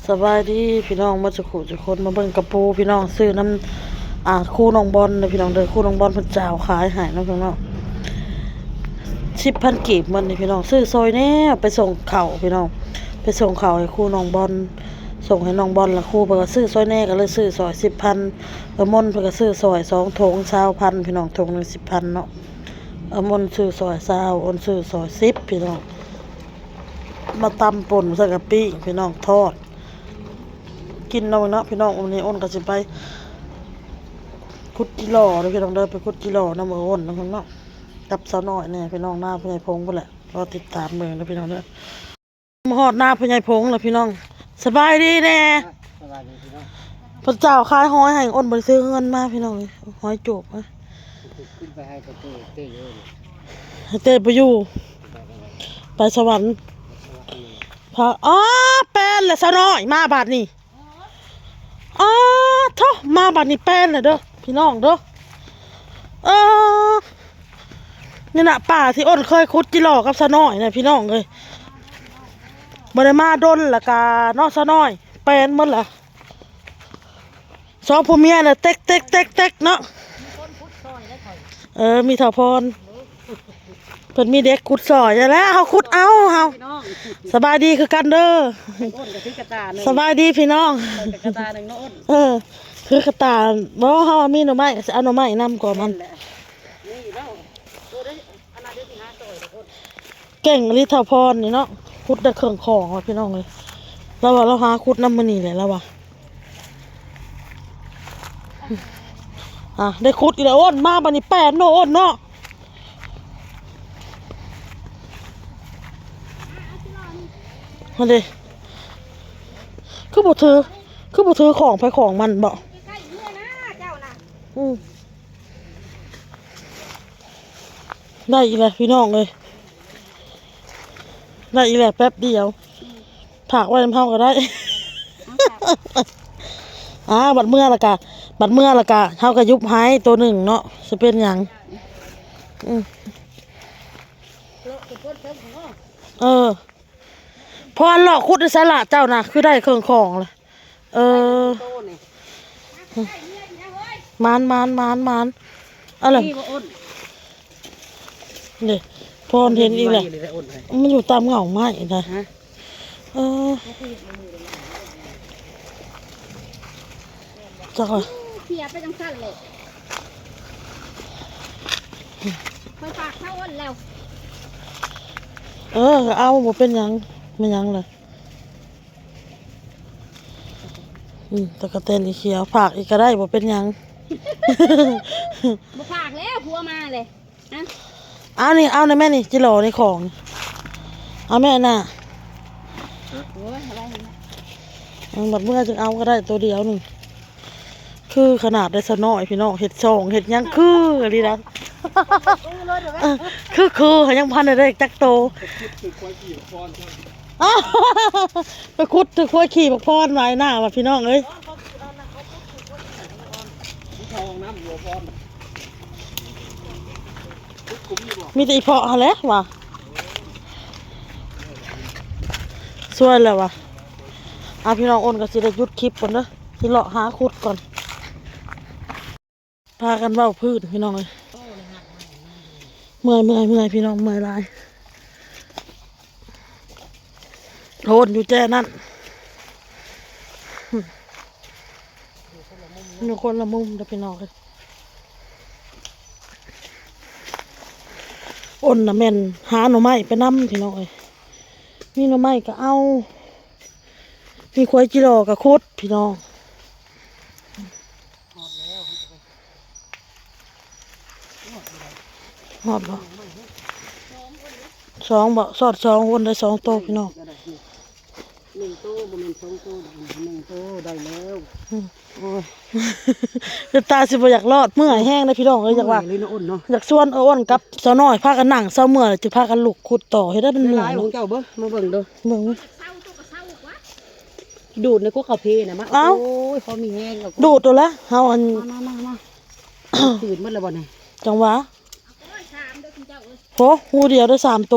สบายดีพี่น้องมาสุขุทุกคนมาเบิ่งกระปูพี่น้องซื้อน้ำคู่น้องบอลเลยพี่น้องเด้อคู่น้องบอลเพิ่นเจ้าขายให้น้องพี่น้อง10,000กีบมันนี่พี่น้องซื้อซอยแน่ไปส่งเข่าพี่น้องไปส่งเข่าให้คู่น้องบอลส่งให้น้องบอลละคู่เพิ่นก็ซื้อซอยแน่ก็เลยซื้อซอย10,000มนเพิ่นก็ซื้อซอย2ถุง20,000พี่น้องถุงนึง10,000เนาะมนซื้อซอย20อ้นซื้อซอย10พี่น้องมาตำป่นใส่กะปิพี่น้องทอดกินเนาะพี่น้องวันนี้อ้นก็สิไปคุดจิหล่อเด้อพี่น้องเด้อไปคุดจิหล่อน้ำอ้นนะพี่น้องกับสาวน้อยเนี่ยพี่น้องหน้าพ่อใหญ่พงพุ่นแหละรอติดตามเมืองนะพี่น้องเด้อมาฮอดหน้าพ่อใหญ่พงแล้วพี่น้องสบายดีแน่สบายดีพี่น้องพระเจ้าขายหอยให้อ้นบ่ได้ซื้อเงินมาพี่น้องหอยจูบนะขึ้นไปให้กับเต้เยอะเลยให้เต้ไปอยู่ไปสวรรค์พระแป้นแหละสาวน้อยมาบาดนี้เท่ามาบัดนี้แป้นเลยเด้อพี่น้องเด้อนี่นะป่าที่อ้นเคยคุดจิหล่อกับสะน้อยเนี่ยพี่น้องเลยบ่ได้มาดนละกาน้องสะน้อยแป้นหมดละสองพ่อเมียน่ะเต็กเนาะมีเถ่าพรเพิ่นมีเด็กขุดซอยแล้วเฮาขุดเอาเฮาสบายดีคือกันเด้อสบายดีพี่น้องกระตาหนึ่งน้องคือกระตาบ่เฮามีหน่อไม้สิเอาหน่อไม้นำกว่ามันเก่งลิทาพรนี่เนาะขุดได้เครื่องของว่ะพี่น้องเลยแล้วว่าเราหาขุดน้ำมันนี่แหละแล้วว่าได้ขุดอีกแล้วอ้นมาบัดนี้8เนาะอ้นเนาะมาดิคือบ่ถือของไปของมันบ่ได้อีกแล้วพี่น้องเลยได้อีกแล้วแป๊บเดียวผักไว้น้ำเผาก็ได้บัดเมื่อละกะเฮาก็ยุบหายตัวหนึ่งเนาะจะเป็นหยังพอหลอกคุดในสละเจ้านะคือได้เครื่องของเลยมันอะไรนี่พอเห็นอีกแล้วมันอยู่ตามเหงาไม้นะจ้าเขียไปจังสั่นเลยไปฝากเท่าอ้นแล้วเอาบ่เป็นหยังไม่หยังเลยตะกะเตนอีเขียวฝากอีกก็ได้บ่เป็นหยังบ่ฝากแล้วพัวมาเลยเอานี่เอาในแม่นี่จิโร่ในของเอาแม่น่ะบัดเมื่อจึงเอาก็ได้ตัวเดียวนึงคือขนาดได้สน้อยพี่น้องเห็ดช่องเห็ดยังคืออะไรนะคือยังพันได้จักโตไปคุดถือควายขี่บักพรไว้หน้าว่ะพี่น้องเอ้ยมีแต่อีเพาะฮะแล้วว่ะช่วยแล้วว่ะพี่น้องอ้นก็สิได้หยุดคลิปก่อนเด้อสิเลาะหาคุดก่อนพากันเว้าพืชพี่น้องเลยเมื่อยพี่น้องเมื่อยลายโทนอยู่แจ้นั่นอยู่คนละมุมเด้อพี่น้องเลยอ้นน่ะแม่นหาหน่อไม้ไปนำพี่น้องเลยมีหน่อไม้ก็เอามีควายจิโร่กับคุดพี่น้องหอดบ่2บ่สอด2วนได้2โตพี่น้อง1 โตบ่แม่น2 โต1 โตได้แล้วโอ้ยตาสิบ่อยากรอดเมื่อยแห้งเลยพี่น้องอยากว่าอยากชวนอ้นกับสาวน้อยพากันนั่งเศร้าเมื่อยจะพากันลุกขุดต่อให้ได้เป็นเหนื่อยของเจ้าเบิ่งมาเบิ่งเด้อดูดในกุ๊กกาแฟน่ะมาโอ้ยพอมีแห้งแล้วดูดตัวละเฮามาตื่นหมดแล้วบ่นี่จังหวะโหหูเดียวได้3 โต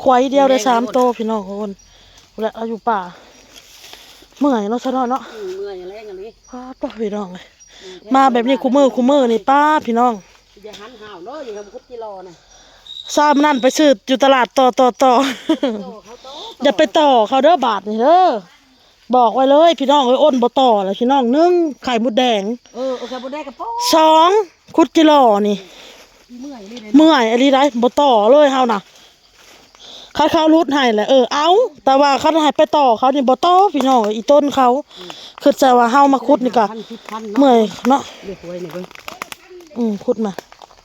ควายเดียวได้3 โตพี่น้องคน และเอาอยู่ป่าเมื่อยเนาะซะหน่อยเนาะ เมื่อยแรงอันนี้ ป้าป้าพี่น้องเลยมาแบบนี้คุมือนี่ป้าพี่น้อง อย่าหันห่าวเนาะอย่าทำคุดกิโลนะ ซ้ำนั่นไปซื้ออยู่ตลาดต่อ โตเขาโต อย่าไปต่อเขาเด้อบาทนี่เด้อบอกไว้เลยพี่น้องเอ้ยอ้นบ่ต่อแล้วพี่น้องนึ่งไข่มดแดง โอเคบุได้กระโปง 2คุดกิโลนี่ เมื่อยนี่เลย เมื่อยอะไรได้บ่ต่อเลยเฮาน่ะเขารุดให้แหละเอาแต่ว่าเขาให้ไปต่อเขานี่บ่ต่อพี่น้องอีต้นเขาคือจะว่าเฮามาขุดนี่ก็เมื่อยเนาะ เรียกไว้หน่อยเว้ย ขุดมา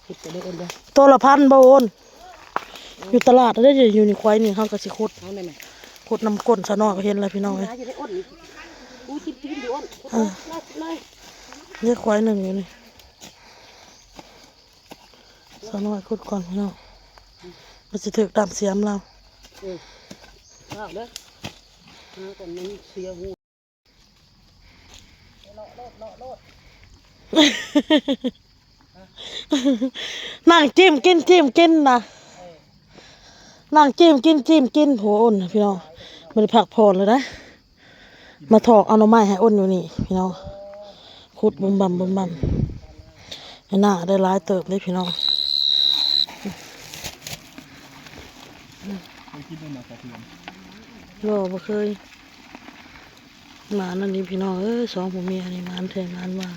คิดจะได้เอ็นเด้อ ตัวละ1,000บ่โอนอยู่ตลาดได้อยู่นี่ควายนี่เฮาก็สิขุด เอาได้ไหม ขุดน้ำก้นซะเนาะก็เห็นแล้วพี่น้องเอ้ย จะได้อ้นนี่อู้จิ้มดิอ้นเลย เรียกควายหนึ่งอยู่นี่ซะเนาะขุดก่อนพี่น้องมันสิถึกตามเสียมเรา เอาเด้อก่อนมันเสียหู นั่งจิ้มกินนะนั่งจิ้มกินโหอ้นพี่น้องไม่ได้พักผ่อนเลยนะมาถอกเอาหน่อไม้ให้อ้นอยู่นี่พี่น้องขุดบุมบัมไอ้หน้าได้ร้ายเติบเลยพี่น้อง เคยคิดด้วยนะกระเทียม บ่เคยหมานั่นนี่พี่น้องสองผัวเมียนี่หมานแทงงานมา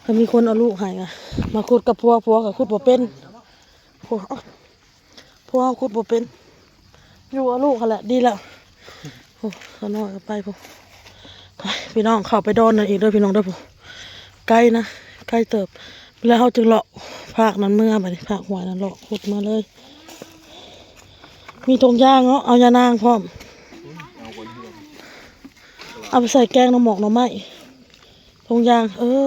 ถ้ามีคนเอาลูกให้อะมาขุดกับพัวกับขุดบ่เป็นพัวขุดบ่เป็นอยู่เอาลูกเขาแหละดีแล้วโอ้เขาน้อยก็ไปพวกไปพี่น้องเข้าไปดอนนั่นอีกเด้อพี่น้องเด้อพวกไกลนะไกลเติบแล้วเขาจึงเลาะภาคนั้นเมื่อไปภาคหัวนั้นเลาะขุดมาเลยมีทงย่างเนาะเอายานางพร้อมเอาไปใส่แกงน้ำหมกน้ำไม้ทงยาง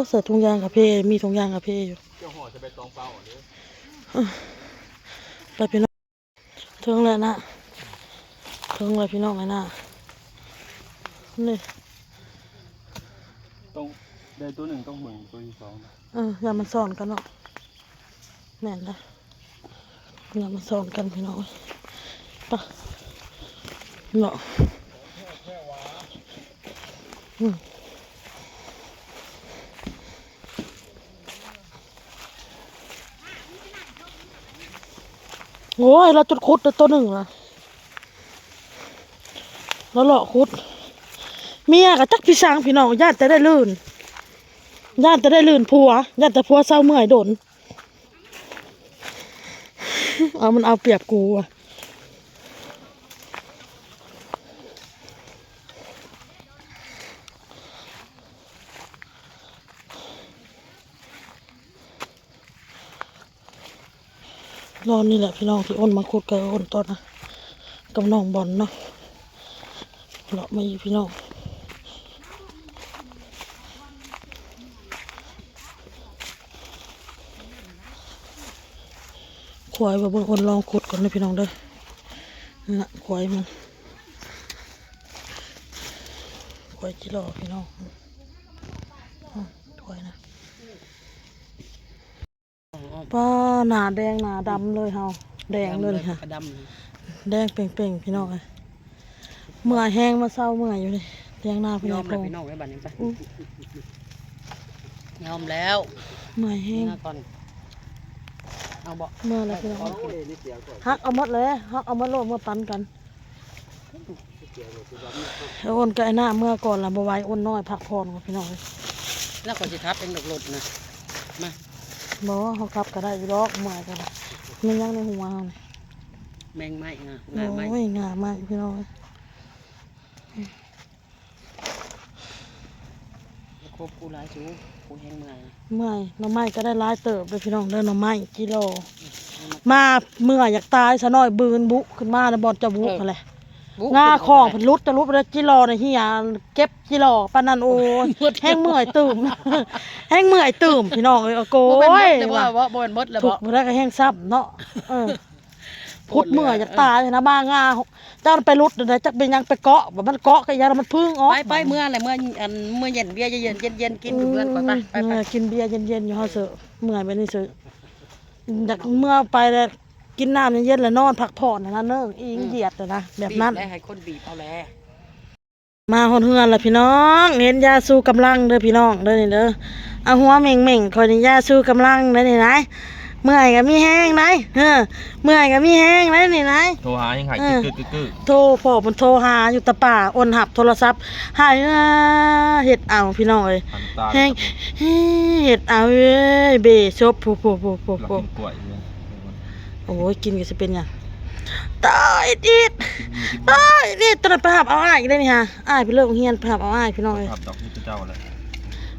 ใส่ทงยางกับเพมีทงยางกับเพอยู่ เจ้าห่อจะไปตองเปล่าหรือ ไปพี่น้องเทิงเลยนะเทิงเลยพี่น้องเลยนะนี่ ต้องได้ตัวหนึ่งต้องเบิ่งตัวที่สองนะ อย่ามันสอนกันเนาะแม่นนะอย่ามันสอนกันพี่น้องปะเนาะโอ้ยเราจุดคุดตัวหนึ่งละแล้วหลอกคุดเมียกับจักพี่ช้างพี่น้องญาติจะได้ลื่นผัวญาติแต่ผัวเศร้าเมื่อยโดนเอามันเอาเปรียบกูอ่ะรอนนี่แหละพี่น้องที่อ้นมาคุดกับอ้นตอนนะกับน้องบอลเนาะเลาะมาอีพี่น้องควายว่าเบิ่งอ้นลองคุดก่อนนะพี่น้องเด้อน่ะควายมันควายจิรอพี่น้องควายนะป้าหนาแดงหนาดำเลยเฮาแดงเลยค่ะ กระด แดงเป่งๆพี่น้องเลยเมื่อยแห้งมาเศร้าเมื่อยอยู่เลยแดงหน้า ำ พี่ ย น้ อ อง ม พ แล้ว ง พี่น้องไว้บัดนี้ไปยอมแล้ว เมื่อยแห้ง ก่อนเอาบ่ เมื่อยแล้วพี่น้องฮักเอาหมดเลยฮักเอาหมดโลดเมื่อปันกันแล้วอ้นกับไอ้หน้าเมื่อก่อนละบ่ไหวอ้นน้อยพักผ่อนกับพี่น้องเลย แล้วคนจะทับเป็นดอกหลดนะมา บ่เขาขับก็ได้อยู่ดอกเมื่อยกันมันยังในหัวเขาเลย แมงไม้นะ โอ้ยงามากพี่น้องเลย ครบกูหลายชูกูแห้งเมื่อย เมื่อยหน่อไม้ก็ได้ร้ายเติบเลยพี่น้องเด้อหน่อไม้กิโลมาเมื่อยอยากตายซะหน่อยบืนบุขึ้นมาในบ่อนจะบุอะไร งาของผลุดจะรุดไปแล้วจิรอในเฮียเก็บจิรอปานนันโอ้ยแห้งเมื่อยตื่ม แห้งเมื่อยตื่มพี่น้องเอ้ยโก โอ้ย ย ว่าบ่เป็นมดแล้ว ถู บ่ กบ่ได้ก็แห้งซ้ำเนาะพุดเมื่อยจากตายนะบ้างาเจ้าไปรุดเดี๋ยวจักเป็นยังไปเกาะแบบมันเกาะก็ยามันพึ่งออก ไปเมื่ออะไรเมื่อเย็นเบียร์เย็นกินเพื่อนก่อนไป กินเบียร์เย็นๆอยู่เฮาเสือเมื่อยไปนี่เสืออยากเมื่อไปแล้ว กินน้ำเย็นๆแล้วนอนพักผ่อนนะเนิ่งอิงเหยียดนะแบบนั้น บีแล้วให้คนบีบเอาแล มาหดเฮือนละพี่น้องเห็นยาสู้กำลังเด้อพี่น้องเด้อนี่เด้อเอาหัวเหม่งๆคอยนี่ยาสู้กำลังเด้อนี่นายเมื่อยก็มีแห้งนายเมื่อยก็มีแห้งเด้อนี่นาย โทรหายังหายกึก โทรพ่อมันโทรหาอยู่ตะป่าโอนหับโทรศัพท์หายเฮ็ดเอาพี่น้องเอ้ย หันตา แห้งเฮ็ดเอาเอ้ยเบชบโผ หลักกล้วยเลย โอ้ยกินก็สิเป็นหยังตายดิดตายดิดตอนนั้นไปหับเอาอ้ายอีกได้นี่ฮะอ้ายไปเลิกโรงเรียนไปหับเอาอ้ายพี่น้องเอ้ย ขับดอกนี่เจ้าเลย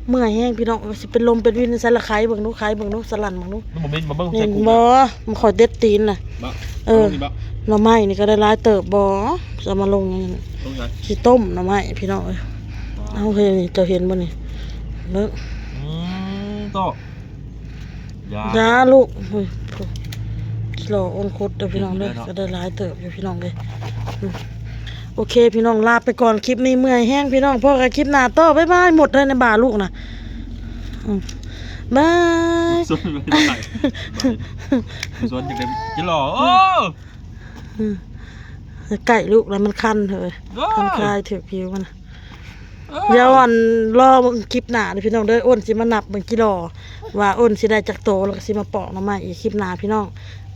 เมื่อยแห้งพี่น้องสิเป็นลมเป็นวินใส่ละไข่เบิ่งนูไข่เบิ่งนูสลันเบิ่งนู นี่ผมมาเบิ้ง นี่ ใส่กุ้ง บ่มันขอยเด็ดตีนน่ะ บ้า เออหน่อไม้นี่ก็ได้หลายเติบบ่จะมาลงอย่างนี้ ต้องใช้ สิต้มหน่อไม้พี่น้องเอ้ยเอาเฮ้ยนี่เจ้าเห็นบ่นี่เลิก โตยา ยาลูกเฮ้ยกิโลอ้นคดเด้อพี่น้องเด้อก็ได้หลายเติบอยู่พี่น้องเด้อโอเคพี่น้องลาไปก่อนคลิปนี้เมื่อยแห้งพี่น้องพอกับคลิปหน้าต่อบ๊ายบายหมดเลยในบ่าลูกน่ะบาย ส่วนไม่ได้ส่วนอย่างเดียวจะหล่อโอ้ ไก่ลูกแล้วมันคันเถอะคันคลายถือผิวมันเดี๋ยวอันรอคลิปหน้าเด้อพี่น้องเด้ออ้นสิมานับเบิ่งกิโลว่าอ้นสิได้จักโตแล้วก็สิมาปอกหน่อไม้อีกคลิปหน้าพี่น้อง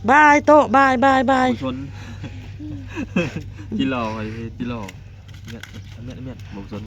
บายโตบายบายบาย ชนจิหล่อไอ้จิหล่อเนี่ยบอกชน